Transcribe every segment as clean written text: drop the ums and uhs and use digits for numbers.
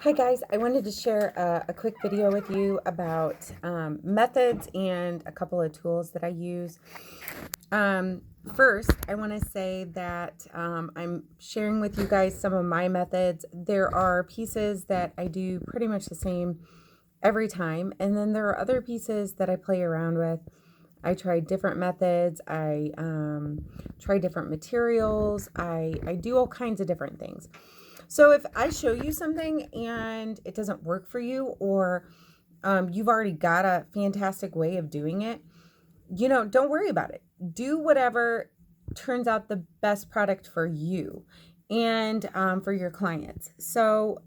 Hi guys, I wanted to share a quick video with you about methods and a couple of tools that I use. Um, First, I want to say that I'm sharing with you guys some of my methods. There are pieces that I do pretty much the same every time, and then there are other pieces that I play around with. I try different methods. I try different materials. I do all kinds of different things. So if I show you something and it doesn't work for you, or you've already got a fantastic way of doing it, don't worry about it. Do whatever turns out the best product for you and for your clients. So,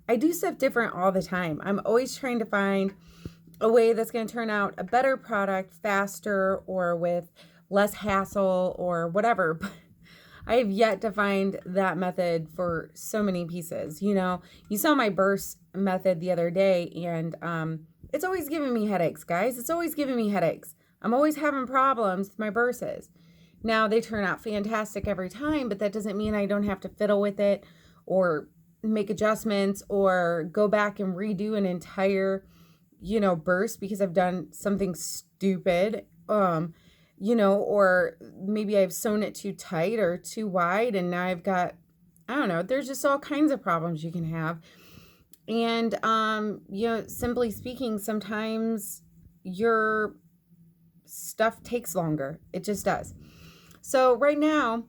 I do stuff different all the time. I'm always trying to find a way that's going to turn out a better product faster or with less hassle or whatever. But I have yet to find that method for so many pieces. You saw my burst method the other day, and it's always giving me headaches, guys. It's always giving me headaches. I'm always having problems with my bursts. Now, they turn out fantastic every time, but that doesn't mean I don't have to fiddle with it or make adjustments or go back and redo an entire, burst because I've done something stupid. Or maybe I've sewn it too tight or too wide, and now I've got, I don't know, there's just all kinds of problems you can have. And, simply speaking, sometimes your stuff takes longer. It just does. So, right now,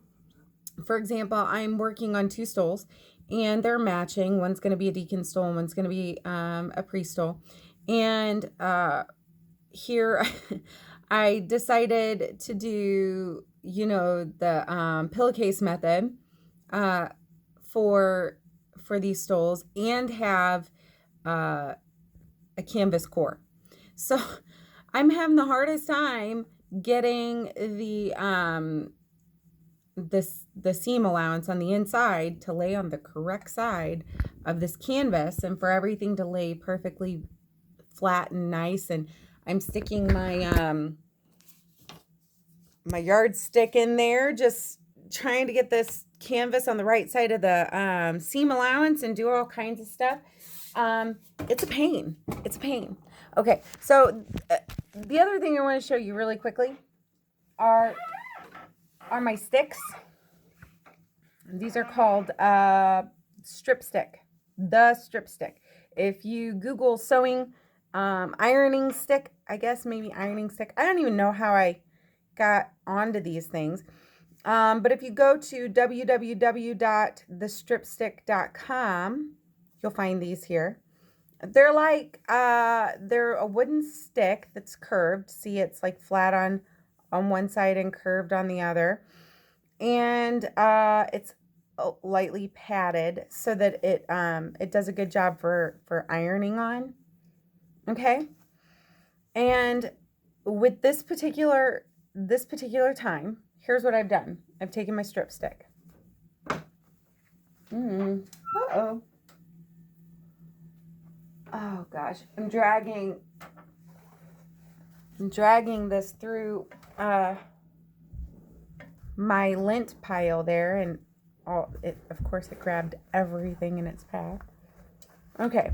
for example, I'm working on two stoles and they're matching. One's going to be a deacon stole and one's going to be a priest stole. And here I decided to do, the pillowcase method uh, for these stoles and have uh, a canvas core. So I'm having the hardest time getting the seam allowance on the inside to lay on the correct side of this canvas and for everything to lay perfectly flat and nice. And I'm sticking my yardstick in there, just trying to get this canvas on the right side of the seam allowance and do all kinds of stuff. It's a pain. It's a pain. Okay, so the other thing I want to show you really quickly are my sticks. These are called strip stick. The strip stick. If you Google sewing ironing stick, I guess maybe ironing stick. I don't even know how I got onto these things. But if you go to www.thestripstick.com, you'll find these here. They're like they're a wooden stick that's curved. See, it's like flat on one side and curved on the other, and it's lightly padded so that it does a good job for ironing on. Okay, and with this particular time, here's what I've done. I've taken my strip stick. Uh-oh. Oh gosh, I'm dragging this through my lint pile there, and of course it grabbed everything in its path. Okay,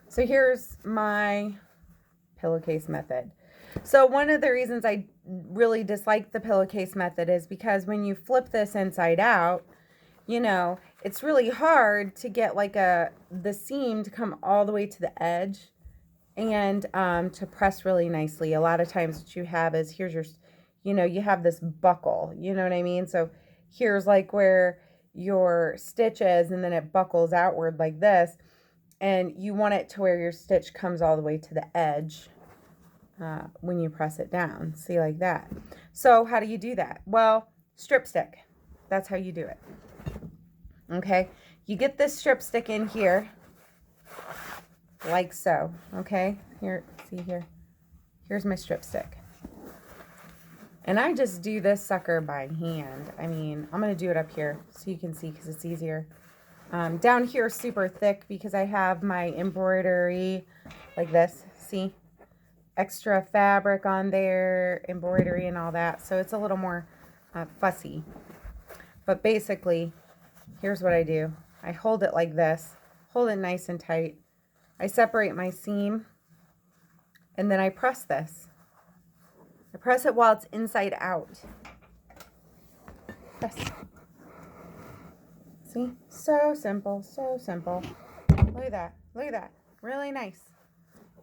so here's my pillowcase method. So one of the reasons I really dislike the pillowcase method is because when you flip this inside out, it's really hard to get like the seam to come all the way to the edge and to press really nicely. A lot of times what you have is here's your, you have this buckle, you know what I mean? So here's like where your stitch is, and then it buckles outward like this, and you want it to where your stitch comes all the way to the edge when you press it down. See, like that. So how do you do that? Well, strip stick. That's how you do it. Okay, you get this strip stick in here like so. Okay, here, see here, here's my strip stick, and I just do this sucker by hand. I mean, I'm gonna do it up here so you can see because it's easier. Down here super thick because I have my embroidery like this. See, extra fabric on there, embroidery and all that, so it's a little more fussy. But basically, here's what I do. I hold it like this, hold it nice and tight. I separate my seam, and then I press this. I press it while it's inside out. Press. See? So simple, so simple. Look at that, look at that. Really nice.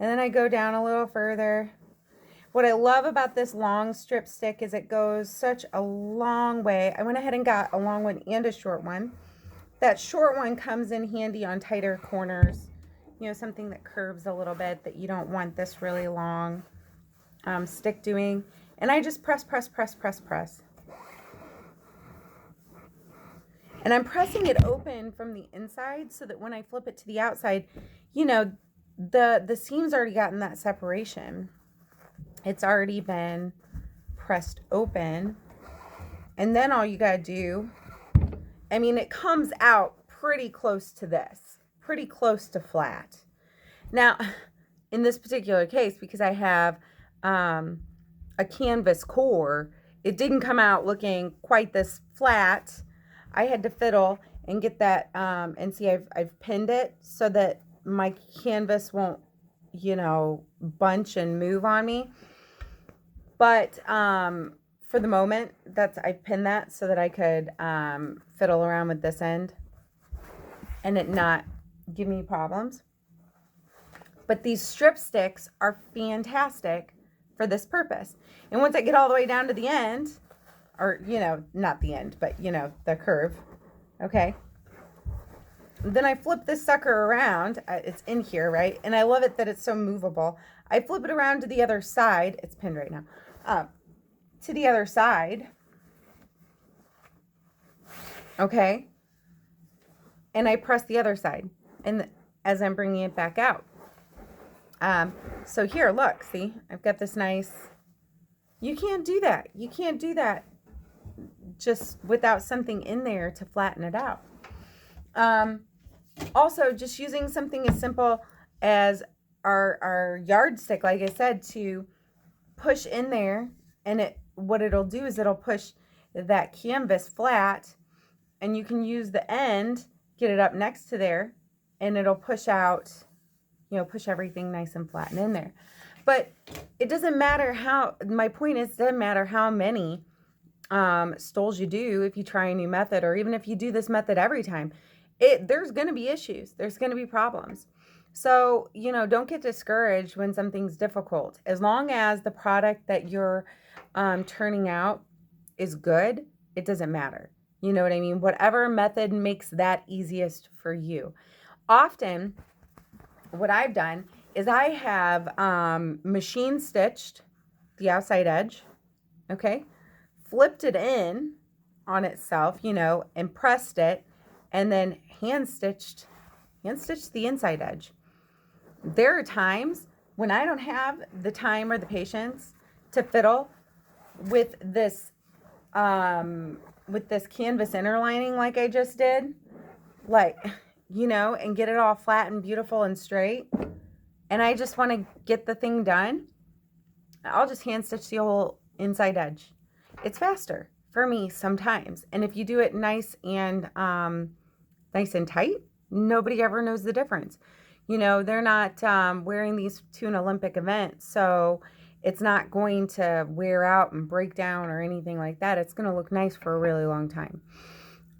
And then I go down a little further. What I love about this long strip stick is it goes such a long way. I went ahead and got a long one and a short one. That short one comes in handy on tighter corners. You know, something that curves a little bit that you don't want this really long stick doing. And I just press, press, press, press, press. And I'm pressing it open from the inside so that when I flip it to the outside, you know, the seam's already gotten that separation. It's already been pressed open. And then all you got to do, I mean, it comes out pretty close to this, pretty close to flat. Now, in this particular case, because I have a canvas core, it didn't come out looking quite this flat. I had to fiddle and get that, and see, I've pinned it so that my canvas won't, you know, bunch and move on me. But for the moment, I pinned that so that I could fiddle around with this end and it not give me problems. But these strip sticks are fantastic for this purpose. And once I get all the way down to the end, or, you know, not the end, but, you know, the curve, okay? Then I flip this sucker around. It's in here, right? And I love it that it's so movable. I flip it around to the other side. It's pinned right now. To the other side. Okay? And I press the other side. And as I'm bringing it back out. So here, look, see? I've got this nice... You can't do that. You can't do that just without something in there to flatten it out. Also, just using something as simple as our yardstick, like I said, to push in there, and what it'll do is it'll push that canvas flat, and you can use the end, get it up next to there, and it'll push out, you know, push everything nice and flat and in there. But it doesn't matter how, my point is, it doesn't matter how many stoles you do if you try a new method, or even if you do this method every time, there's going to be issues. There's going to be problems. So, you know, don't get discouraged when something's difficult. As long as the product that you're turning out is good, it doesn't matter. You know what I mean? Whatever method makes that easiest for you. Often, what I've done is I have machine stitched the outside edge, okay? Flipped it in on itself, you know, and pressed it, and then hand stitched the inside edge. There are times when I don't have the time or the patience to fiddle with this canvas inner lining like I just did, like, you know, and get it all flat and beautiful and straight, and I just want to get the thing done. I'll just hand stitch the whole inside edge. It's faster for me sometimes. And if you do it nice and tight, nobody ever knows the difference. You know, they're not wearing these to an Olympic event, so it's not going to wear out and break down or anything like that. It's going to look nice for a really long time.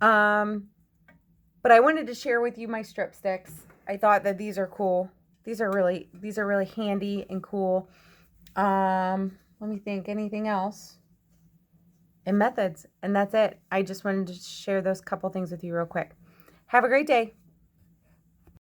But I wanted to share with you my strip sticks. I thought that these are cool. These are really handy and cool. Let me think, anything else? And methods, and that's it. I just wanted to share those couple things with you real quick. Have a great day.